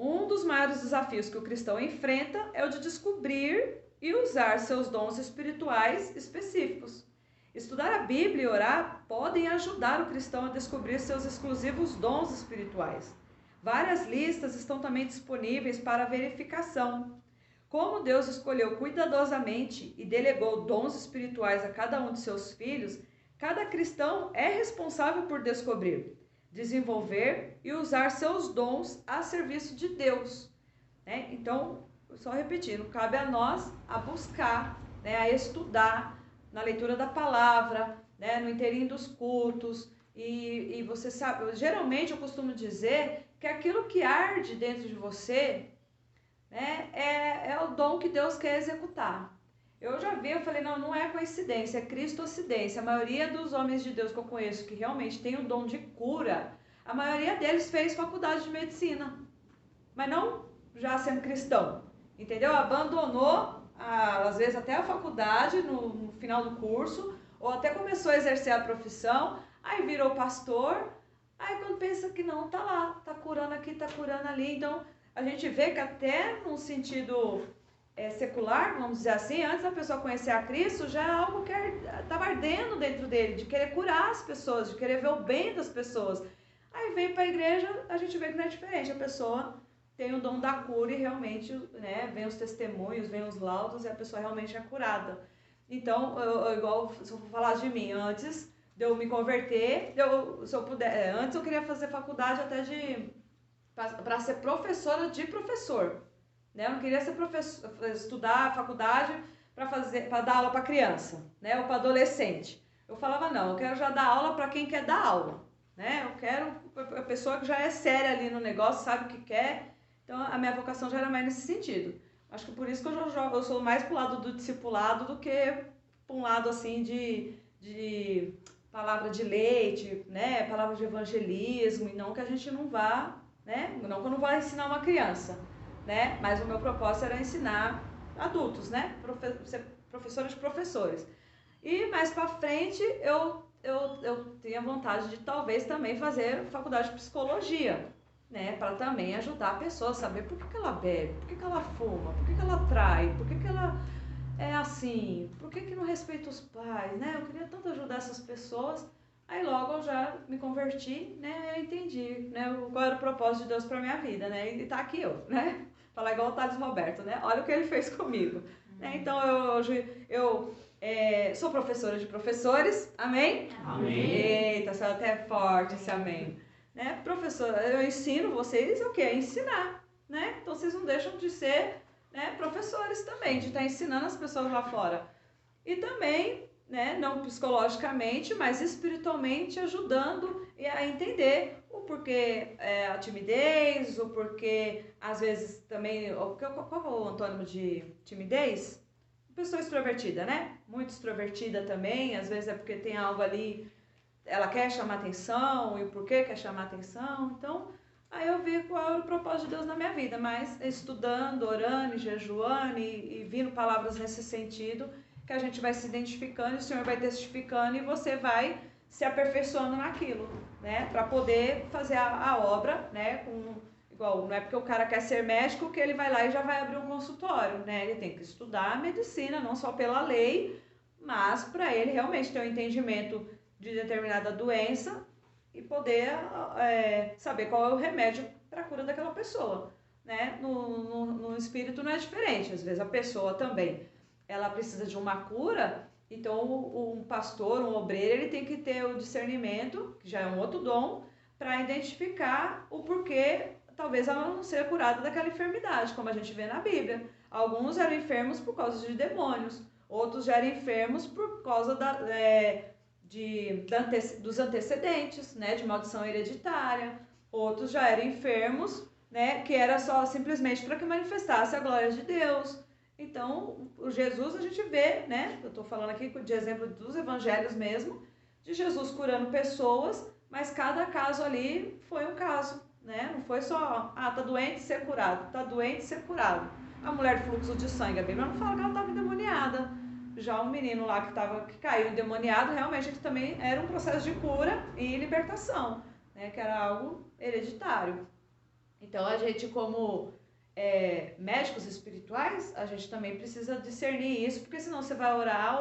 Um dos maiores desafios que o cristão enfrenta é o de descobrir e usar seus dons espirituais específicos. Estudar a Bíblia e orar podem ajudar o cristão a descobrir seus exclusivos dons espirituais. Várias listas estão também disponíveis para verificação. Como Deus escolheu cuidadosamente e delegou dons espirituais a cada um de seus filhos, cada cristão é responsável por descobrir, desenvolver e usar seus dons a serviço de Deus. Né? Então, só repetindo, cabe a nós a buscar, né, a estudar na leitura da palavra, né, no inteirinho dos cultos. E você sabe, geralmente eu costumo dizer que aquilo que arde dentro de você, né, é o dom que Deus quer executar. Eu já vi, eu falei, não é coincidência, é cristocidência. A maioria dos homens de Deus que eu conheço que realmente tem o dom de cura, a maioria deles fez faculdade de medicina, mas não já sendo cristão, entendeu? Abandonou, às vezes até a faculdade no final do curso, ou até começou a exercer a profissão, aí virou pastor, aí quando pensa que não, tá lá, tá curando aqui, tá curando ali. Então a gente vê que até num sentido secular, vamos dizer assim, antes da pessoa conhecer a Cristo, já é algo que estava ardendo dentro dele, de querer curar as pessoas, de querer ver o bem das pessoas. Aí vem para a igreja, a gente vê que não é diferente, a pessoa tem o dom da cura e realmente, né, vem os testemunhos, vem os laudos e a pessoa realmente é curada. Então, igual se eu falar de mim, antes de eu me converter, se eu puder, antes eu queria fazer faculdade até para ser professora de professor. Né? Eu não queria ser estudar faculdade para dar aula para criança, né, ou para adolescente. Eu falava, não, eu quero já dar aula para quem quer dar aula. Né? Eu quero a pessoa que já é séria ali no negócio, sabe o que quer. Então a minha vocação já era mais nesse sentido. Acho que por isso que eu sou mais pro lado do discipulado do que para um lado assim de palavra de leite, né? Palavra de evangelismo, e não que a gente não vá, né? Não que eu não vá ensinar uma criança, né? Mas o meu propósito era ensinar adultos, né? Ser professora de professores. E mais para frente eu tenho vontade de talvez também fazer faculdade de psicologia, né, para também ajudar a pessoa a saber por que ela bebe, por que ela fuma, por que ela trai, por que ela é assim, por que não respeita os pais, né? Eu queria tanto ajudar essas pessoas. Aí logo eu já me converti, né? Eu entendi, né? Qual era o propósito de Deus para minha vida, né? E tá aqui eu, né? Falar igual o Thales Roberto, né? Olha o que ele fez comigo. Né? Então eu sou professora de professores, amém? Amém. Eita, saiu até forte esse amém. Né? Professora, eu ensino vocês o que? Ensinar, né? Então vocês não deixam de ser, né, professores também, de estar ensinando as pessoas lá fora. E também, né, não psicologicamente, mas espiritualmente ajudando a entender o porquê a timidez, o porquê, às vezes, também... Qual é o antônimo de timidez? Pessoa extrovertida, né? Muito extrovertida também, às vezes é porque tem algo ali, ela quer chamar atenção e o porquê quer chamar atenção. Então, aí eu vi qual era o propósito de Deus na minha vida, mas estudando, orando, jejuando e vindo palavras nesse sentido, que a gente vai se identificando, o Senhor vai testificando e você vai se aperfeiçoando naquilo, né? Para poder fazer a obra, né? Igual, não é porque o cara quer ser médico que ele vai lá e já vai abrir um consultório, né? Ele tem que estudar a medicina, não só pela lei, mas para ele realmente ter um entendimento de determinada doença e poder saber qual é o remédio para a cura daquela pessoa, né? No espírito não é diferente, às vezes a pessoa também, ela precisa de uma cura, então um pastor, um obreiro, ele tem que ter o discernimento, que já é um outro dom, para identificar o porquê talvez ela não seja curada daquela enfermidade, como a gente vê na Bíblia. Alguns eram enfermos por causa de demônios, outros já eram enfermos por causa dos antecedentes, né, de maldição hereditária. Outros já eram enfermos, né, que era só simplesmente para que manifestasse a glória de Deus. Então, o Jesus a gente vê, né, eu estou falando aqui de exemplo dos evangelhos mesmo, de Jesus curando pessoas, mas cada caso ali foi um caso, né? Não foi só, tá doente, ser curado, tá doente, ser curado. A mulher de fluxo de sangue, a Bíblia não fala que ela estava endemoniada. Já um menino lá que caiu endemoniado, realmente ele também era um processo de cura e libertação, né? Que era algo hereditário. Então, a gente, como médicos espirituais, a gente também precisa discernir isso, porque senão você vai orar,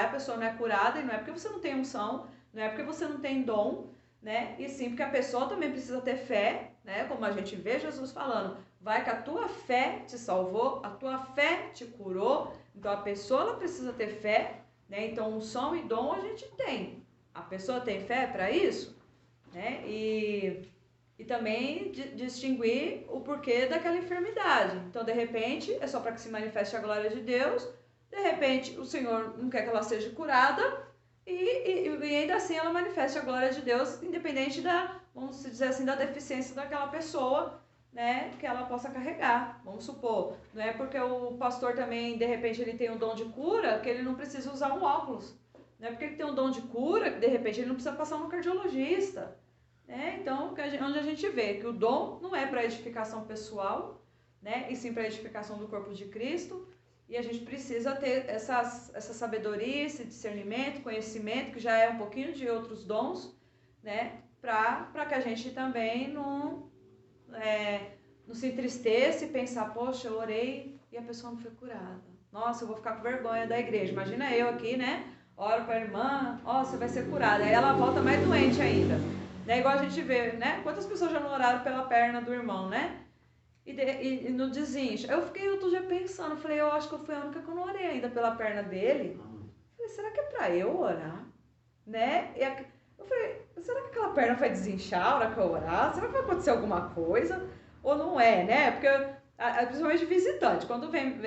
e a pessoa não é curada, e não é porque você não tem unção, não é porque você não tem dom, né? E sim porque a pessoa também precisa ter fé, né? Como a gente vê Jesus falando, vai que a tua fé te salvou, a tua fé te curou, então a pessoa ela precisa ter fé, né? Então unção e dom a gente tem. A pessoa tem fé para isso, né? E também distinguir o porquê daquela enfermidade. Então, de repente, é só para que se manifeste a glória de Deus. De repente, o Senhor não quer que ela seja curada e ainda assim ela manifeste a glória de Deus, independente da, vamos dizer assim, da deficiência daquela pessoa, né, que ela possa carregar. Vamos supor, não é porque o pastor também, de repente, ele tem um dom de cura, que ele não precisa usar um óculos. Não é porque ele tem um dom de cura, que de repente ele não precisa passar no cardiologista. Então, onde a gente vê que o dom não é para edificação pessoal, né, e sim para edificação do corpo de Cristo, e a gente precisa ter essa sabedoria, esse discernimento, conhecimento, que já é um pouquinho de outros dons, né, para que a gente também não se entristeça e pensar, poxa, eu orei e a pessoa não foi curada. Nossa, eu vou ficar com vergonha da igreja. Imagina eu aqui, né, oro para a irmã, você vai ser curada. Aí ela volta mais doente ainda. Né? Igual a gente vê, né? Quantas pessoas já não oraram pela perna do irmão, né? E no desincha. Eu fiquei outro dia pensando, falei, eu acho que eu fui a única que eu não orei ainda pela perna dele. Falei, será que é pra eu orar? Né? Eu falei, será que aquela perna vai desinchar a hora que eu orar? Será que vai acontecer alguma coisa? Ou não é, né? Porque principalmente visitante, quando vem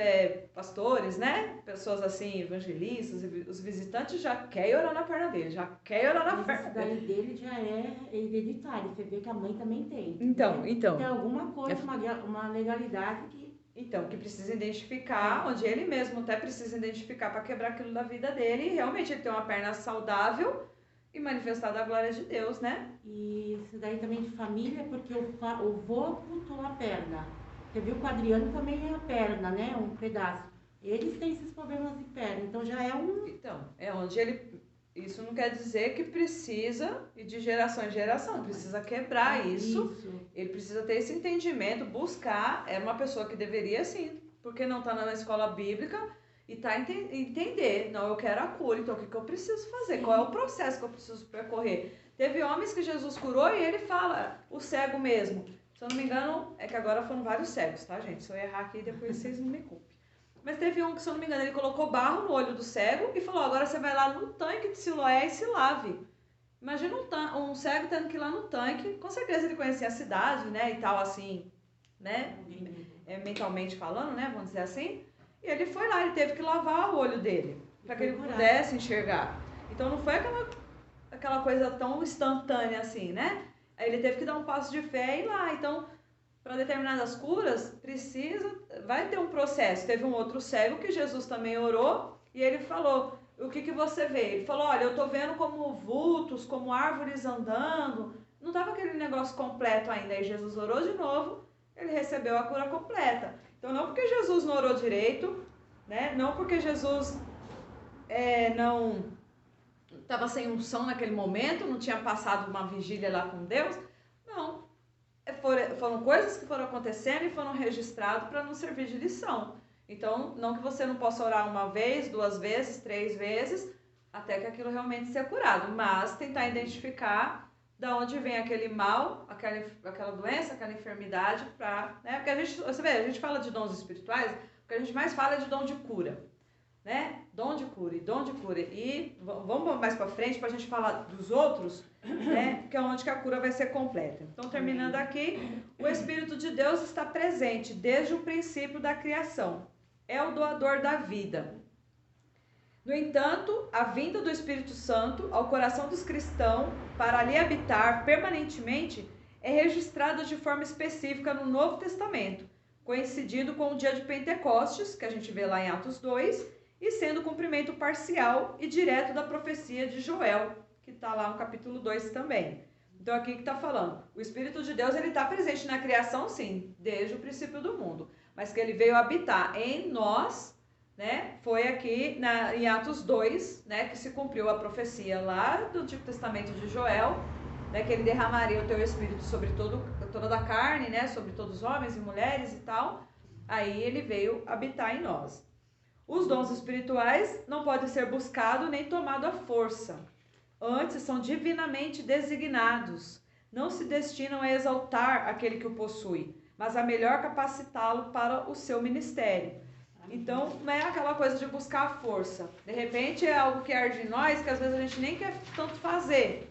pastores, né, pessoas assim, evangelistas, os visitantes já querem orar na perna dele, já querem orar na perna dele. Isso daí dele já é hereditário, você vê que a mãe também tem. Então. Tem alguma coisa, uma legalidade que... Então, que precisa identificar, onde ele mesmo até precisa identificar para quebrar aquilo da vida dele, e realmente ele tem uma perna saudável e manifestada a glória de Deus, né? E isso daí também de família, porque o vô amputou a perna. Você viu que o Adriano também é a perna, né? Um pedaço. Eles têm esses problemas de perna, então já é um... Então, é onde ele... Isso não quer dizer que precisa ir de geração em geração, precisa quebrar isso. Ele precisa ter esse entendimento, buscar. Era uma pessoa que deveria, sim, porque não está na escola bíblica, e entender. Não, eu quero a cura, então o que eu preciso fazer? Sim. Qual é o processo que eu preciso percorrer? Teve homens que Jesus curou e ele fala, o cego mesmo. Se eu não me engano, é que agora foram vários cegos, tá, gente? Se eu errar aqui, depois vocês não me culpem. Mas teve um que, se eu não me engano, ele colocou barro no olho do cego e falou, agora você vai lá no tanque de Siloé e se lave. Imagina um cego tendo que ir lá no tanque, com certeza ele conhecia a cidade, né, e tal, assim, né, mentalmente falando, né, vamos dizer assim. E ele foi lá, ele teve que lavar o olho dele, para que ele pudesse enxergar. Então não foi aquela coisa tão instantânea assim, né? Aí ele teve que dar um passo de fé e ir lá. Então, para determinadas curas, vai ter um processo. Teve um outro cego que Jesus também orou e ele falou, o que você vê? Ele falou, olha, eu tô vendo como vultos, como árvores andando. Não estava aquele negócio completo ainda. Aí Jesus orou de novo, ele recebeu a cura completa. Então, não porque Jesus não orou direito, né? Não porque Jesus não estava sem unção naquele momento, não tinha passado uma vigília lá com Deus. Não. Foram coisas que foram acontecendo e foram registradas para nos servir de lição. Então, não que você não possa orar uma vez, 2 vezes, 3 vezes, até que aquilo realmente seja curado, mas tentar identificar da onde vem aquele mal, aquela doença, aquela enfermidade, né? Porque a gente fala de dons espirituais, o que a gente mais fala é de dom de cura, né? Dom de cura e dom de cura. E vamos mais para frente para a gente falar dos outros, né? Que é onde que a cura vai ser completa. Então, terminando aqui, o Espírito de Deus está presente desde o princípio da criação. É o doador da vida. No entanto, a vinda do Espírito Santo ao coração dos cristãos para ali habitar permanentemente é registrada de forma específica no Novo Testamento, coincidindo com o dia de Pentecostes, que a gente vê lá em Atos 2, e sendo o cumprimento parcial e direto da profecia de Joel, que está lá no capítulo 2 também. Então aqui que está falando, o Espírito de Deus ele está presente na criação sim, desde o princípio do mundo, mas que ele veio habitar em nós, né? Foi aqui em Atos 2, né, que se cumpriu a profecia lá do Antigo Testamento de Joel, né, que ele derramaria o teu Espírito sobre toda toda a carne, né, sobre todos os homens e mulheres e tal, aí ele veio habitar em nós. Os dons espirituais não podem ser buscados nem tomados à força. Antes são divinamente designados. Não se destinam a exaltar aquele que o possui, mas a melhor capacitá-lo para o seu ministério. Então, não é aquela coisa de buscar a força. De repente é algo que arde em nós, que às vezes a gente nem quer tanto fazer,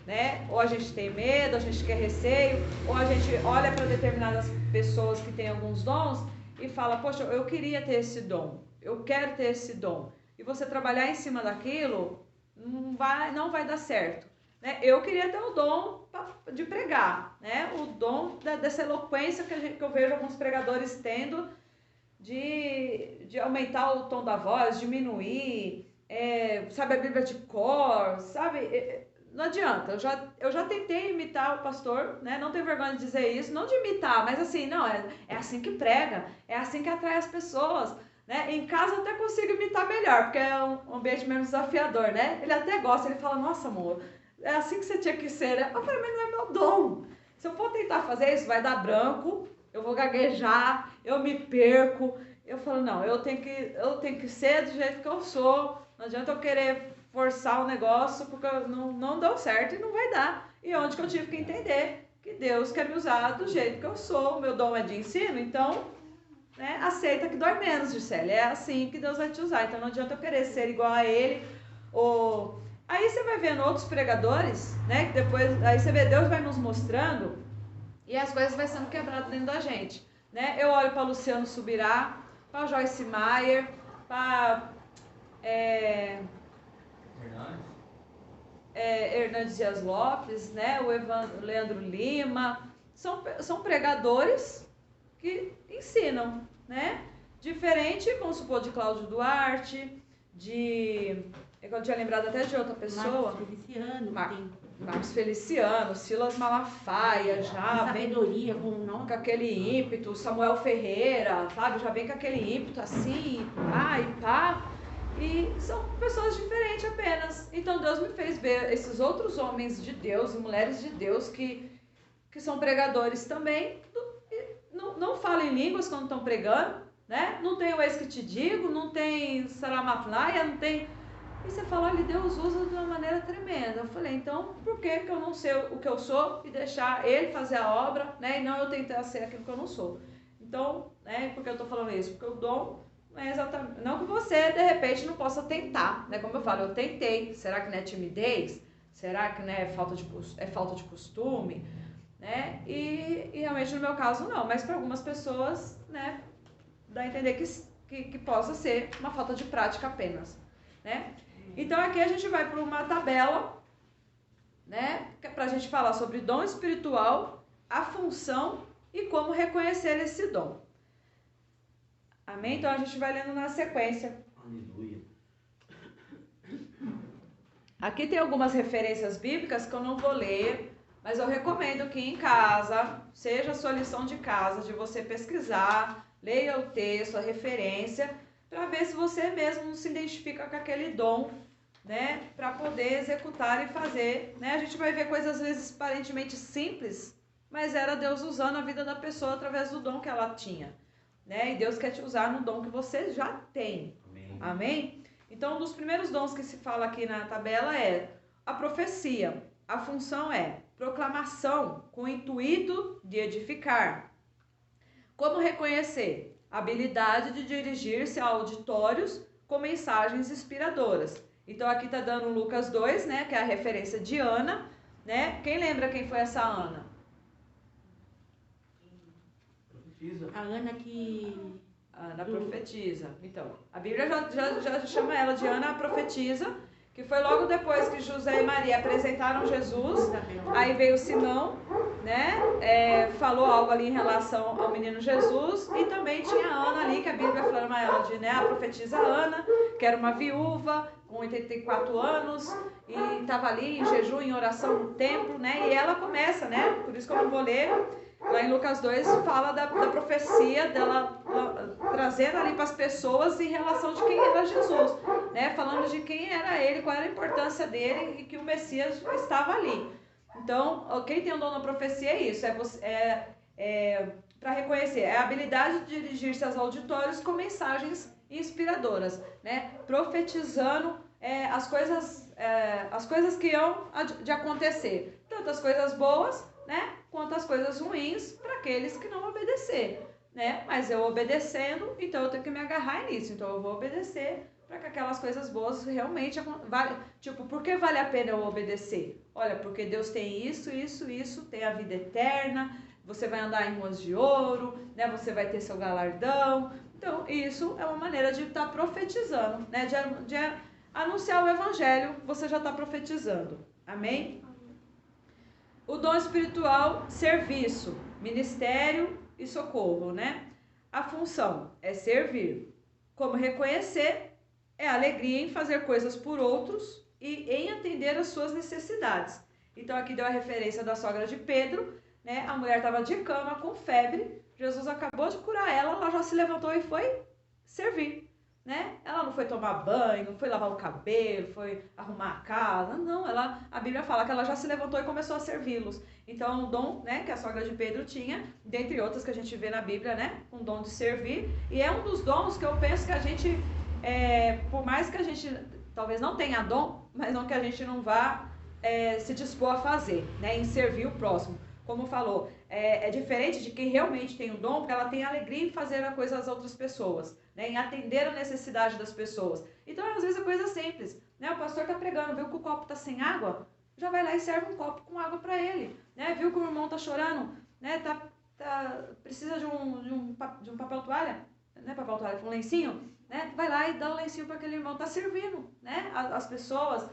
né? Ou a gente tem medo, a gente quer receio, ou a gente olha para determinadas pessoas que têm alguns dons e fala, poxa, eu queria ter esse dom, eu quero ter esse dom. E você trabalhar em cima daquilo, não vai dar certo. Né? Eu queria ter o dom de pregar, né? O dom dessa eloquência que eu vejo alguns pregadores tendo, de aumentar o tom da voz, diminuir, sabe, a Bíblia de cor, sabe? Não adianta, eu já tentei imitar o pastor, né? Não tenho vergonha de dizer isso, não de imitar, mas assim, não, é assim que prega, é assim que atrai as pessoas, né? Em casa eu até consigo imitar melhor, porque é um ambiente menos desafiador, né? Ele até gosta, ele fala, nossa amor, é assim que você tinha que ser, né? Eu falei, mas não é meu dom. Se eu for tentar fazer isso, vai dar branco, eu vou gaguejar, eu me perco. Eu falo, não, eu tenho que ser do jeito que eu sou. Não adianta eu querer forçar o negócio, porque não deu certo e não vai dar. E onde que eu tive que entender que Deus quer me usar do jeito que eu sou. O meu dom é de ensino, então, né, aceita que dói menos, Gisele. É assim que Deus vai te usar. Então não adianta eu querer ser igual a ele. Aí você vai vendo outros pregadores, né, que depois, aí você vê, Deus vai nos mostrando e as coisas vai sendo quebradas dentro da gente, né? Eu olho para Luciano Subirá, para Joyce Meyer, para Hernandes Dias Lopes, né? O Leandro Lima, são pregadores que ensinam, né? Diferente, vamos supor, de Cláudio Duarte, eu tinha lembrado até de outra pessoa. Marcos Feliciano, Silas Malafaia, já vem com aquele ímpeto, Samuel Ferreira, sabe? Já vem com aquele ímpeto assim, pá. E são pessoas diferentes apenas. Então Deus me fez ver esses outros homens de Deus e mulheres de Deus que são pregadores também. Não falam em línguas quando estão pregando, né? Não tem o eis que te digo, não tem Saramaflaia, não tem... E você fala, olha, Deus usa de uma maneira tremenda. Eu falei, então, por que eu não sei o que eu sou e deixar ele fazer a obra, né? E não eu tentar ser aquilo que eu não sou. Então, né, por que eu estou falando isso? Porque o dom não é exatamente... Não que você, de repente, não possa tentar, né? Como eu falo, eu tentei. Será que não é timidez? Será que não é falta de costume? Né? E realmente, no meu caso, não. Mas para algumas pessoas, né, dá a entender que possa ser uma falta de prática apenas, né? Então aqui a gente vai para uma tabela, né, para a gente falar sobre dom espiritual, a função e como reconhecer esse dom. Amém? Então a gente vai lendo na sequência. Aleluia. Aqui tem algumas referências bíblicas que eu não vou ler, mas eu recomendo que em casa, seja a sua lição de casa, de você pesquisar, leia o texto, a referência, para ver se você mesmo se identifica com aquele dom, né, para poder executar e fazer, né? A gente vai ver coisas às vezes aparentemente simples, mas era Deus usando a vida da pessoa através do dom que ela tinha, né? E Deus quer te usar no dom que você já tem. Amém. Amém? Então, um dos primeiros dons que se fala aqui na tabela é a profecia. A função é proclamação com o intuito de edificar. Como reconhecer? Habilidade de dirigir-se a auditórios com mensagens inspiradoras. Então aqui está dando Lucas 2, né, que é a referência de Ana, né? Quem lembra quem foi essa Ana? Profetiza. A Ana que... Ana profetiza. Então, a Bíblia já chama ela de Ana a profetiza, que foi logo depois que José e Maria apresentaram Jesus. Aí veio Simão, né? Falou algo ali em relação ao menino Jesus. E também tinha a Ana ali, que a Bíblia chama ela de, né, a profetisa Ana, que era uma viúva com 84 anos e estava ali em jejum, em oração no templo, né? E ela começa, né? Por isso que eu não vou ler. Lá em Lucas 2 fala da profecia dela, trazendo ali para as pessoas em relação de quem era Jesus, né? Falando de quem era ele, qual era a importância dele e que o Messias estava ali. Então, quem tem o dom da profecia é isso, para reconhecer, é a habilidade de dirigir-se aos auditórios com mensagens inspiradoras, né? Profetizando as coisas que iam de acontecer, tanto as coisas boas, né, quanto as coisas ruins para aqueles que não obedecer, né? Mas eu obedecendo, então eu tenho que me agarrar nisso, então eu vou obedecer para que aquelas coisas boas realmente tipo, por que vale a pena eu obedecer? Olha, porque Deus tem isso, tem a vida eterna, você vai andar em ruas de ouro, né? Você vai ter seu galardão. Então, isso é uma maneira de estar profetizando, né? De anunciar o evangelho, você já está profetizando. Amém? O dom espiritual, serviço, ministério e socorro, né? A função é servir. Como reconhecer, é alegria em fazer coisas por outros e em atender às suas necessidades. Então, aqui deu a referência da sogra de Pedro, né? A mulher estava de cama com febre, Jesus acabou de curar ela, ela já se levantou e foi servir, né? Ela não foi tomar banho, não foi lavar o cabelo, foi arrumar a casa, não, a Bíblia fala que ela já se levantou e começou a servi-los. Então, o dom, né, que a sogra de Pedro tinha, dentre outras que a gente vê na Bíblia, né, um dom de servir, e é um dos dons que eu penso que a gente, por mais que a gente talvez não tenha dom, mas não que a gente não vá se dispor a fazer, né, em servir o próximo. Como falou, é diferente de quem realmente tem o dom, porque ela tem alegria em fazer a coisa às outras pessoas, né, em atender a necessidade das pessoas. Então, às vezes, é coisa simples, né? O pastor está pregando, viu que o copo está sem água, já vai lá e serve um copo com água para ele, né? Viu que o irmão está chorando, né? Precisa de um papel toalha, né? Papel toalha com um lencinho, né? Vai lá e dá o lencinho para aquele irmão, está servindo, né? As pessoas,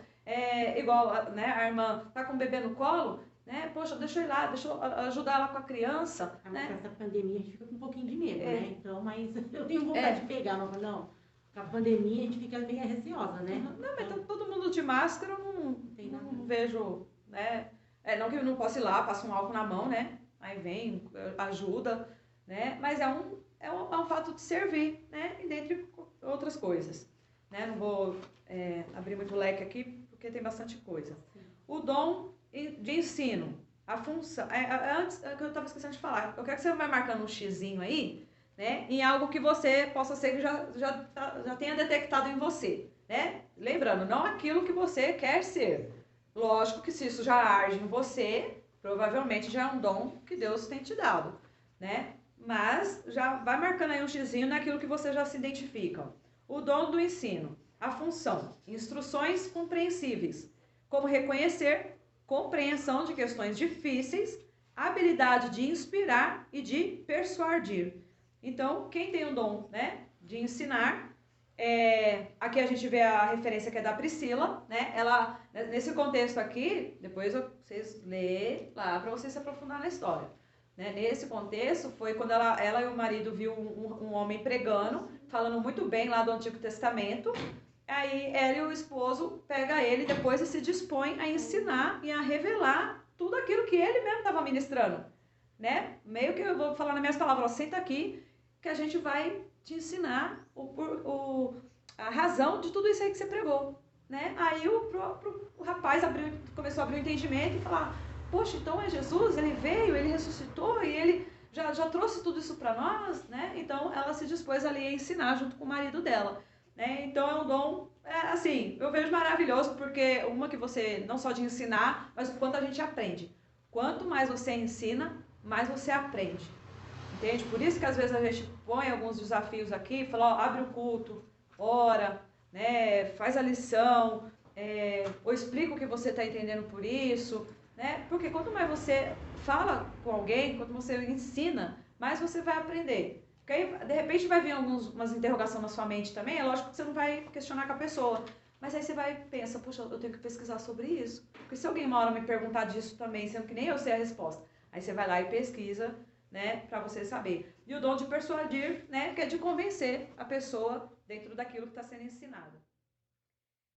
igual, né? A irmã está com o bebê no colo, né? Poxa, deixa eu ir lá, deixa eu ajudar ela com a criança, né? Com essa pandemia a gente fica com um pouquinho de medo, né? Então, mas eu tenho vontade de pegar, mas não, com a pandemia a gente fica meio receosa, né? Não, mas tá todo mundo de máscara, eu não vejo, né? Não que eu não possa ir lá, passa um álcool na mão, né? Aí vem, ajuda, né? Mas é um fato de servir, né? E dentre outras coisas, né? Não vou abrir muito leque aqui, porque tem bastante coisa. O dom de ensino, a função, antes que eu estava esquecendo de falar, eu quero que você vai marcando um xizinho aí, né, em algo que você possa ser que já tenha detectado em você, né? Lembrando, não aquilo que você quer ser. Lógico que se isso já age em você, provavelmente já é um dom que Deus tem te dado, né? Mas já vai marcando aí um xizinho naquilo que você já se identifica. O dom do ensino, a função, instruções compreensíveis, como reconhecer, compreensão de questões difíceis, habilidade de inspirar e de persuadir. Então, quem tem o dom, né, de ensinar, aqui a gente vê a referência que é da Priscila, né? Ela, nesse contexto aqui, depois vocês lêem lá para vocês se aprofundar na história. Né? Nesse contexto, foi quando ela e o marido viu um homem pregando, falando muito bem lá do Antigo Testamento. Aí ela e o esposo pegam ele depois e se dispõem a ensinar e a revelar tudo aquilo que ele mesmo estava ministrando, né? Meio que eu vou falar nas minhas palavras, senta aqui que a gente vai te ensinar a razão de tudo isso aí que você pregou, né? Aí o rapaz começou a abrir o entendimento e falar, poxa, então é Jesus, ele veio, ele ressuscitou e ele já trouxe tudo isso para nós, né? Então ela se dispôs ali a ensinar junto com o marido dela. Né? Então é um dom, assim, eu vejo maravilhoso, porque uma que você, não só de ensinar, mas o quanto a gente aprende. Quanto mais você ensina, mais você aprende. Entende? Por isso que às vezes a gente põe alguns desafios aqui, fala, ó, abre o culto, ora, né? Faz a lição, ou explica o que você está entendendo por isso, né? Porque quanto mais você fala com alguém, quanto você ensina, mais você vai aprender. Porque aí, de repente, vai vir umas interrogações na sua mente também. É lógico que você não vai questionar com a pessoa. Mas aí você vai e pensa, poxa, eu tenho que pesquisar sobre isso. Porque se alguém uma hora me perguntar disso também, sendo que nem eu sei a resposta, aí você vai lá e pesquisa, né, para você saber. E o dom de persuadir, né, que é de convencer a pessoa dentro daquilo que está sendo ensinado.